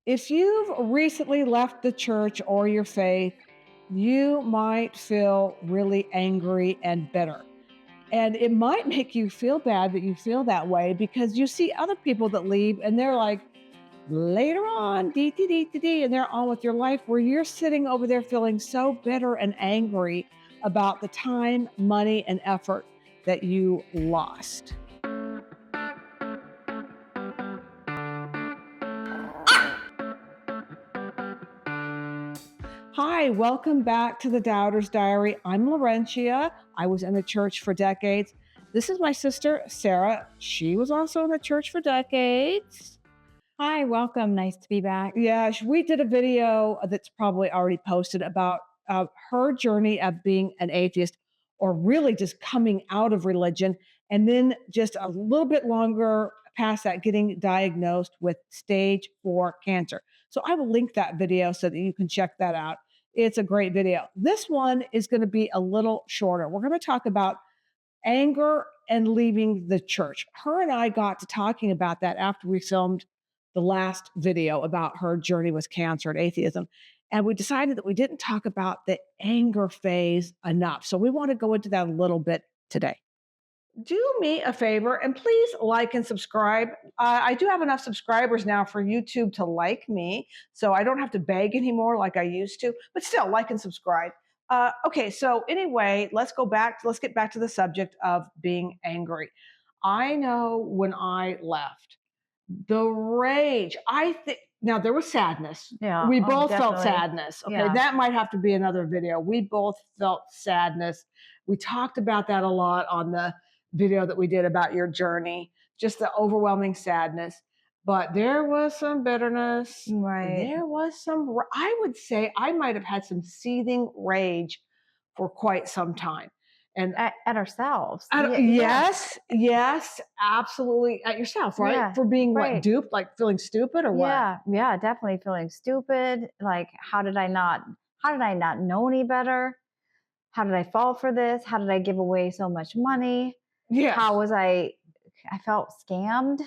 If you've recently left the church or your faith, you might feel really angry and bitter. And it might make you feel bad that you feel that way because you see other people that leave and they're like, later on, dee, dee, dee, dee, dee, and they're on with your life where you're sitting over there feeling so bitter and angry about the time, money, and effort that you lost. Hi, welcome back to the Doubter's Diary. I'm Laurentia. I was in the church for decades. This is my sister, Sarah. She was also in the church for decades. Hi, welcome. Nice to be back. Yeah, we did a video that's probably already posted about her journey of being an atheist or really just coming out of religion. And then just a little bit longer past that, getting diagnosed with stage 4 cancer. So I will link that video so that you can check that out. It's a great video. This one is going to be a little shorter. We're going to talk about anger and leaving the church. Her and I got to talking about that after we filmed the last video about her journey with cancer and atheism. And we decided that we didn't talk about the anger phase enough. So we want to go into that a little bit today. Do me a favor and please like and subscribe. I do have enough subscribers now for YouTube to like me, so I don't have to beg anymore like I used to, but still like and subscribe. Okay, so anyway, let's get back to the subject of being angry. I know when I left, the rage, I think now there was sadness. Yeah. We Oh, both felt definitely. sadness. Okay, Yeah. that might have to be another video. We both felt sadness. We talked about that a lot on the video that we did about your journey, just the overwhelming sadness. But there was some bitterness. Right. There was some, I would say I might have had some seething rage for quite some time. And At ourselves. yes, absolutely. At yourself, right? Yeah, For being what, right. duped, like feeling stupid or what? Yeah, definitely feeling stupid. Like, how did I not know any better? How did I fall for this? How did I give away so much money? Yes. How was I felt scammed?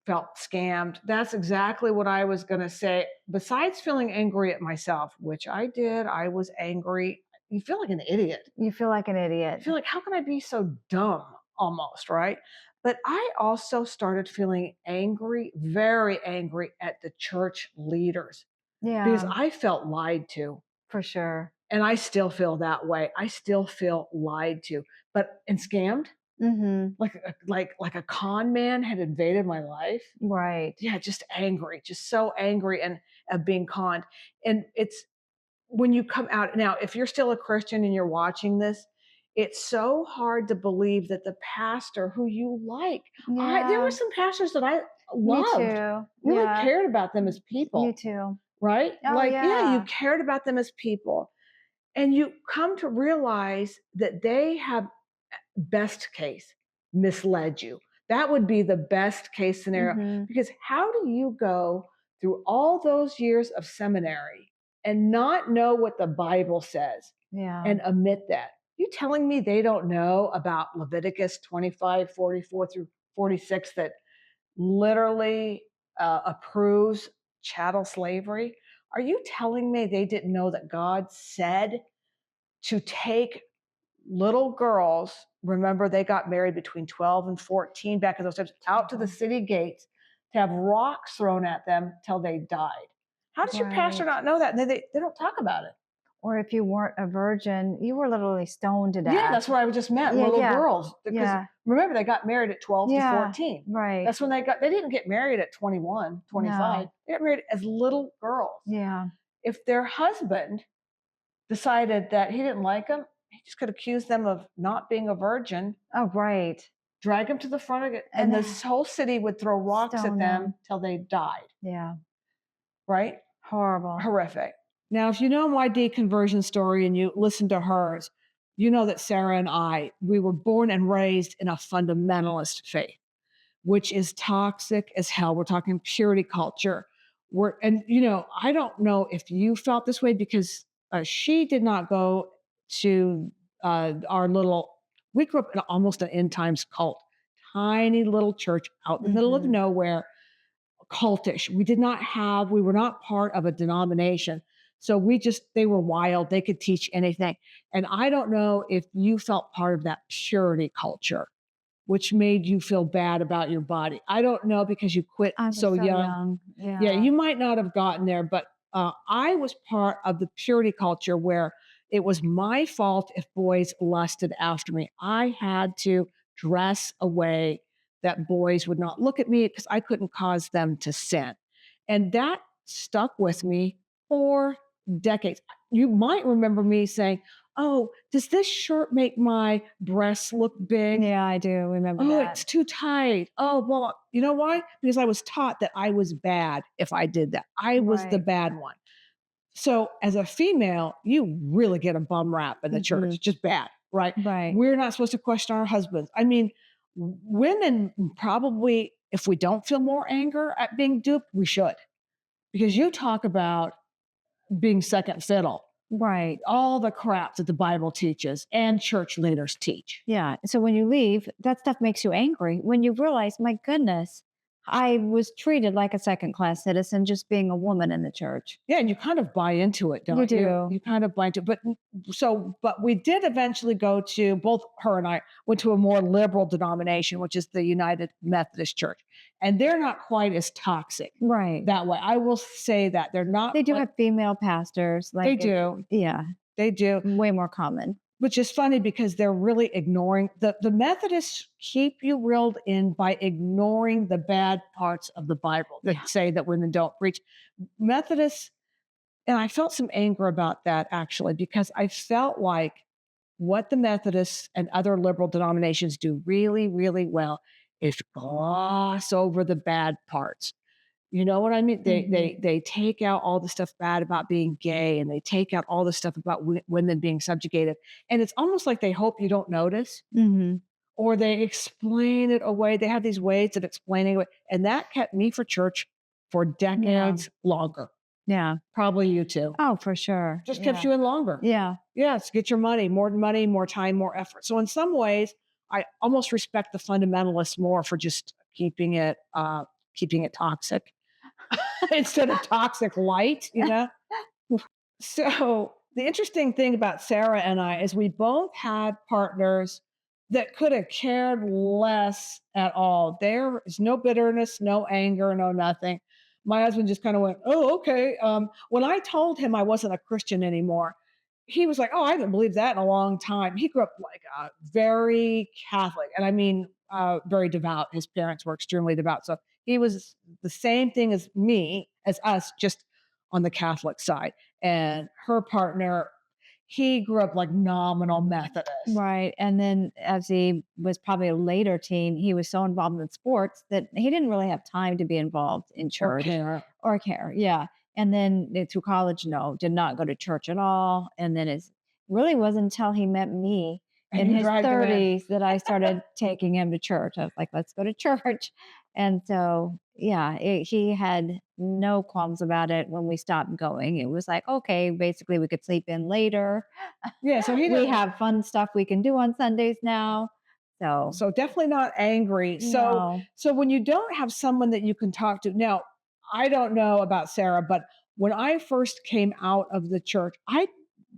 Felt scammed. That's exactly what I was going to say. Besides feeling angry at myself, which I did, I was angry. You feel like an idiot. You feel like an I idiot. feel like, how can I be so dumb almost, right? But I also started feeling angry, very angry at the church leaders because Yeah, I felt lied to. for sure. And I still feel that way. I still feel lied to, but and scammed, Mm-hmm. like a con man had invaded my life. Right. Yeah, just angry, just so angry and of being conned. And it's when you come out now, if you're still a Christian and you're watching this, it's so hard to believe that the pastor who you like, there were Yeah. some pastors that I Me loved, too. really Yeah. cared about them as Me people, too. right? Oh, Like, yeah, you yeah. cared about them as people. And you come to realize that they have, best case, misled you. That would be the best case scenario. Mhm. Because how do you go through all those years of seminary and not know what the Bible says Yeah. and omit that? You telling me they don't know about Leviticus 25:44 through 46 that literally approves chattel slavery? Are you telling me they didn't know that God said to take little girls, remember they got married between 12 and 14 back in those times, out to the city gates to have rocks thrown at them till they died? How does your pastor Right. not know that? And they don't talk about it. Or if you weren't a virgin, you were literally stoned to Yeah, death. that's what I just meant. Yeah, Little yeah. girls. Because Yeah. remember, they got married at 12 to Yeah. 14. Right. That's when they didn't get married at 21, 25. No. They got married as little girls. Yeah. If their husband decided that he didn't like them, he just could accuse them of not being a virgin, Oh, right. drag them to the front of it, and this whole city would throw rocks at Stone them them. till they died, Yeah. right? Horrible. Horrific. Now, if you know my deconversion story and you listen to hers, you know that Sarah and I, we were born and raised in a fundamentalist faith, which is toxic as hell. We're talking purity culture. I don't know if you felt this way because she did not go to our little, we grew up in almost an end times cult, tiny little church out in the middle of Mhm. nowhere, cultish. We were not part of a denomination. So they were wild. They could teach anything. And I don't know if you felt part of that purity culture, which made you feel bad about your body. I don't know because you quit I was so so young. young. Yeah, Yeah. you might not have gotten there, but I was part of the purity culture where it was my fault if boys lusted after me. I had to dress a way that boys would not look at me because I couldn't cause them to sin. And that stuck with me for decades. You might remember me saying, "Oh, does this shirt make my breasts look big? Yeah, I do remember Oh, that. it's too tight. Oh, well, you know why? Because I was taught that I was bad if I did that. I was the Right. bad one. So, as a female, you really get a bum rap in the church. Mhm. It's just bad, right? Right. We're not supposed to question our husbands. I mean, women probably, if we don't feel more anger at being duped, we should. Because you talk about being second fiddle, Right. all the crap that the Bible teaches and church leaders teach. Yeah. So when you leave, that stuff makes you angry when you realize, my goodness, I was treated like a second class citizen just being a woman in the church. Yeah, and you kind of buy into it, You don't you? do. You kind of buy into it. But we did eventually go to both her and I went to a more liberal denomination, which is the United Methodist Church. And they're not quite as toxic Right. that way. I will say that they're not They do quite, have female pastors. Like they it's, do. yeah, They do. way more common. Which is funny because they're really ignoring the Methodists keep you reeled in by ignoring the bad parts of the Bible Yeah. that say that women don't preach. Methodists, and I felt some anger about that actually, because I felt like what the Methodists and other liberal denominations do really, really well is gloss over the bad parts. You know what I mean? Mhm. They take out all the stuff bad about being gay, and they take out all the stuff about women being subjugated, and it's almost like they hope you don't notice, Mhm. or they explain it away. They have these ways of explaining it, and that kept me for church for Yeah. decades longer. Yeah. Probably you too. Oh, for sure. Just kept Yeah. you in longer. Yeah. Yes, get your money, more time, more effort. So in some ways, I almost respect the fundamentalists more for just keeping it toxic instead of toxic light, you know? So the interesting thing about Sarah and I is we both had partners that could have cared less at all. There is no bitterness, no anger, no nothing. My husband just kind of went, "Oh, okay." When I told him I wasn't a Christian anymore, he was like, "Oh, I haven't believed that in a long time." He grew up like very Catholic, and I mean, very devout. His parents were extremely devout, so he was the same thing as me, as us, just on the Catholic side. And her partner, he grew up like nominal Methodist Right. And then as he was probably a later teen, he was so involved in sports that he didn't really have time to be involved in or church care. or care. Yeah. And then through college, no, did not go to church at all. And then it really wasn't until he met me And in you his dragged him in. 30s that I started taking him to church. I was like, let's go to church. And so, yeah, he had no qualms about it when we stopped going. It was like, okay, basically, we could sleep in later. Yeah, so he We didn't. have fun stuff we can do on Sundays now. So, So definitely not angry. no. So when you don't have someone that you can talk to now, I don't know about Sarah, but when I first came out of the church, I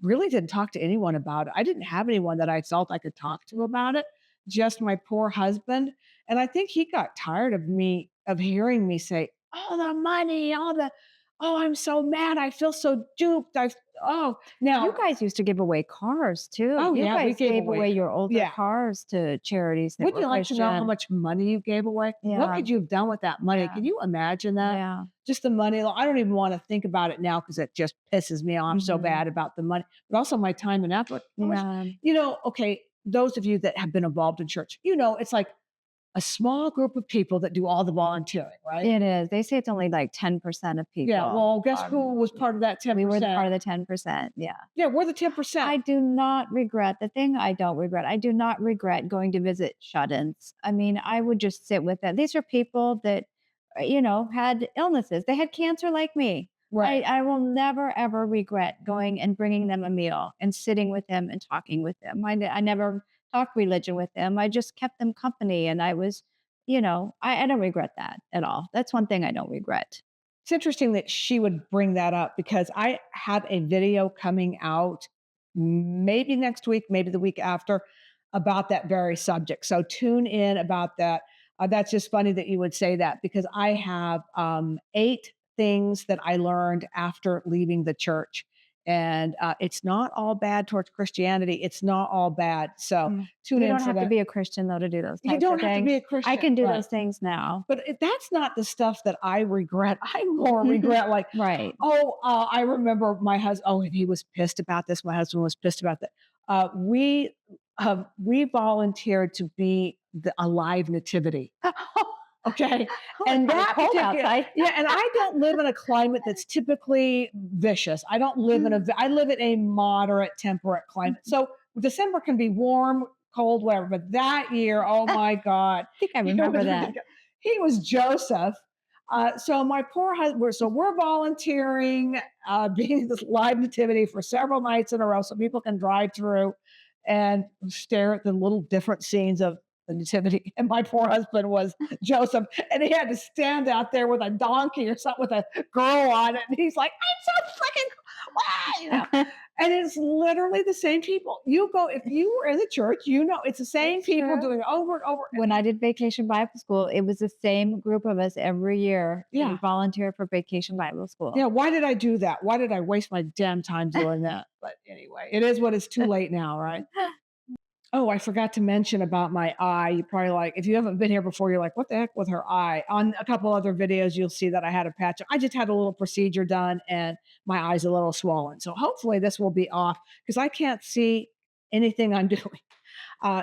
really didn't talk to anyone about it. I didn't have anyone that I felt I could talk to about it, just my poor husband. And I think he got tired of hearing me say, "Oh, the money, oh, I'm so mad. I feel so duped. You now, guys used to give away cars too. oh You yeah, we guys gave gave away, away your older yeah, cars to charities that wouldn't were you like to know how Christian. much money you gave away? What Yeah, could you have done with that money? yeah, Can you imagine that? yeah. Just the money. I don't even want to think about it now because it just pisses me off so Mhm. bad about the money, but also my time and effort. How much, Yeah. okay, those of you that have been involved in church, it's like a small group of people that do all the volunteering, right? It is. They say it's only like 10% of Yeah. people Well, guess are who was part of that we were the part 10%? of the 10%. Yeah. Yeah, we're the 10%. I do not regret the thing I don't regret. I do not regret going to visit shut-ins. I mean, I would just sit with them. These are people that, had illnesses. They had cancer like me. Right. I will never ever regret going and bringing them a meal and sitting with them and talking with them. I never talked religion with them. I just kept them company, and I was I don't regret that at all. That's one thing I don't regret. It's interesting that she would bring that up because I have a video coming out maybe next week, maybe the week after about that very subject. So tune in about that. That's just funny that you would say that because I have 8 things that I learned after leaving the church. And it's not all bad towards Christianity. It's not all bad. So tune You in don't for have to that. be a Christian though to do those You types of don't have to things. be a I Christian. can do Right. those things now. But that's not the stuff that I regret. I more regret like, Right. oh, I remember my husband. Oh, and he was pissed about this. My husband was pissed about that. We volunteered to be a live nativity. Okay, Oh, it's and probably that cold particular outside. yeah, and I don't live in a climate that's typically vicious. I don't live in I live in a moderate, temperate climate. So December can be warm, cold, whatever. But that year, oh I my God, think I it remember was that. ridiculous. He was Joseph. So my poor husband. So we're volunteering, being this live nativity for several nights in a row, so people can drive through and stare at the little different scenes of the nativity. And my poor husband was Joseph, and he had to stand out there with a donkey or something with a girl on it. And he's like, I'm so freaking, and it's literally the same people. You go, if you were in the church, it's the same It's people true. doing it over and over. When I did Vacation Bible School, it was the same group of us every year that Yeah. would volunteer for Vacation Bible School. Yeah. Why did I do that? Why did I waste my damn time doing that? But anyway, it is what it's too late now, right? Oh, I forgot to mention about my eye. You probably like, if you haven't been here before, you're like, what the heck with her eye? On a couple other videos, you'll see that I had a patch. I just had a little procedure done and my eye's a little swollen. So hopefully this will be off because I can't see anything I'm doing.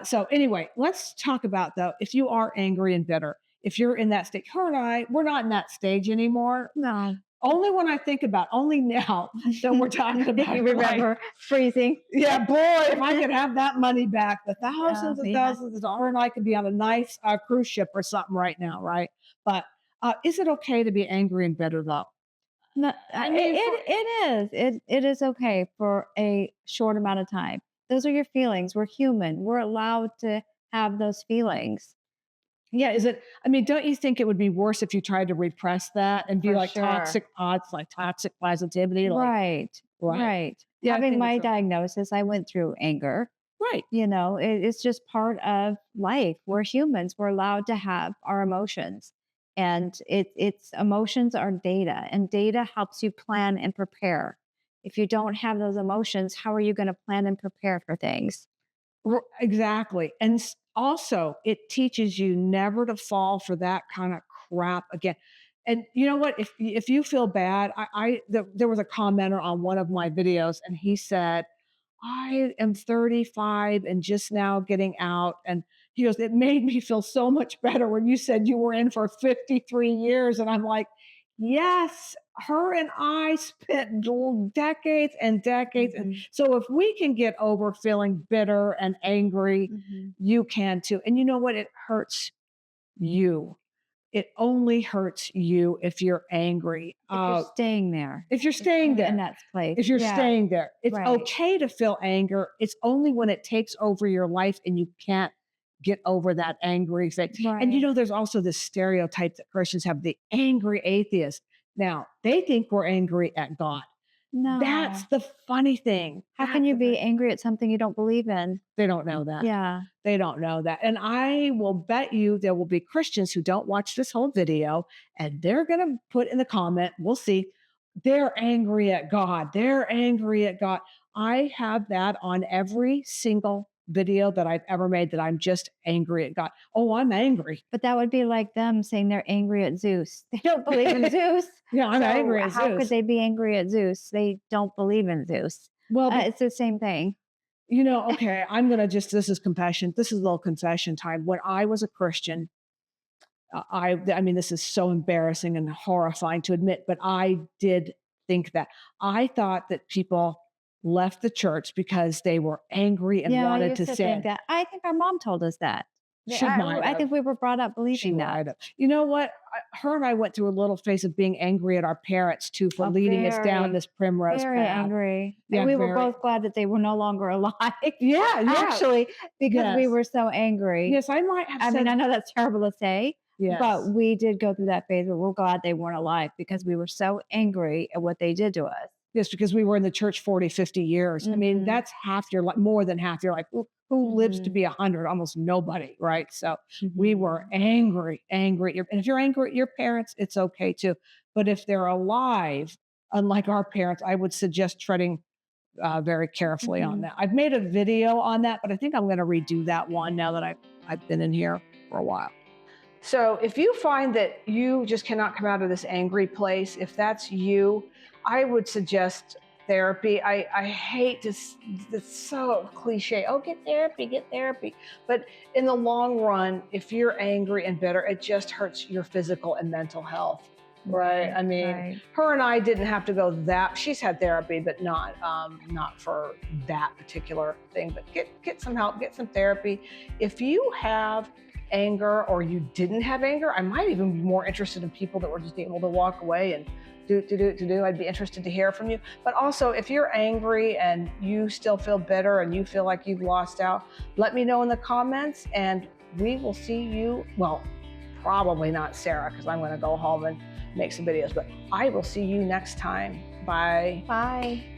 So anyway, let's talk about though, if you are angry and bitter, if you're in that stage, her and I, we're not in that stage anymore. No. Only when I think about, only now that we're talking about You like, remember freezing. yeah, boy, if I could have that money back, the thousands and Yeah. thousands of dollars, and I could be on a nice cruise ship or something right now, right? But is it okay to be angry and bitter though? No, I mean, it is. It is okay for a short amount of time. Those are your feelings. We're human. We're allowed to have those feelings. yeah, is it? I mean, don't you think it would be worse if you tried to repress that and be For like sure. toxic thoughts, like toxic positivity, like Right. right? Right. Yeah, I Having think my so. diagnosis, I went through anger. Right. It's just part of life. We're humans. We're allowed to have our emotions. And it's emotions are data, and data helps you plan and prepare. If you don't have those emotions, how are you going to plan and prepare for things? Exactly. And also, it teaches you never to fall for that kind of crap again. And you know what? If you feel bad, there was a commenter on one of my videos, and he said, "I am 35 and just now getting out." And he goes, "It made me feel so much better when you said you were in for 53 years." And I'm like, "Yes, her and I spent decades and decades. And Mhm. so if we can get over feeling bitter and angry, Mhm. you can too." And you know what? It hurts you. It only hurts you if you're angry. If you're staying there, If you're if staying you're in there, that place, if you're yeah, staying there, it's right. okay to feel anger. It's only when it takes over your life and you can't get over that angry thing. And Right. there's also this stereotype that Christians have, the angry atheist. Now, they think we're angry at God. That's No. the funny thing. How can That's you the be funny. angry at something you don't believe in? They don't know that. Yeah. They don't know that. And I will bet you there will be Christians who don't watch this whole video and they're going to put in the comment, we'll see, they're angry at God. They're angry at God. I have that on every single video that I've ever made, that I'm just angry at God. Oh, I'm angry. But that would be like them saying they're angry at Zeus. They don't believe in Zeus. Yeah, I'm So angry at how could Zeus. they be angry at Zeus? They don't believe in Zeus. Well, It's the same thing. okay, I'm going to just, this is confession. This is a little confession time. When I was a Christian, I mean, this is so embarrassing and horrifying to admit, but I did think that. I thought that people left the church because they were angry and Yeah, I wanted used to to think sin. that. I think our mom told us that. She might I have. think we were brought up She believing that. might have. You know what? Her and I went through a little phase of being angry at our parents too for Oh, leading us down very, this primrose very path. angry. And Yeah, we were very. both glad that they were no longer alive, Yeah, yeah. actually, because we Yes. were so angry. Yes, I might have I mean, said I know that's terrible to say, but yes. we did go through that phase, but we're glad they weren't alive because we were so angry at what they did to us. Yes, because we were in the church 40, 50 years. I mean, Mhm, that's half your life, more than half your life. Who lives to mhm, be 100? Almost nobody, right? So we were mhm, angry, angry. And if you're angry at your parents, it's okay too. But if they're alive, unlike our parents, I would suggest treading very carefully on mhm. that. I've made a video on that, but I think I'm going to redo that one now that I've been in here for a while. So if you find that you just cannot come out of this angry place, if that's you, I would suggest therapy. I hate this, it's so cliche. Oh, get therapy, get therapy. But in the long run, if you're angry and bitter, it just hurts your physical and mental health. Right. Right, I mean, right. her and I didn't have to go that. She's had therapy, but not for that particular thing. But get some help, get some therapy. If you have anger or you didn't have anger, I might even be more interested in people that were just able to walk away and do. I'd be interested to hear from you. But also, if you're angry and you still feel bitter and you feel like you've lost out, let me know in the comments and we will see you. Well, probably not Sarah, because I'm going to go home and make some videos, but I will see you next time. Bye. Bye.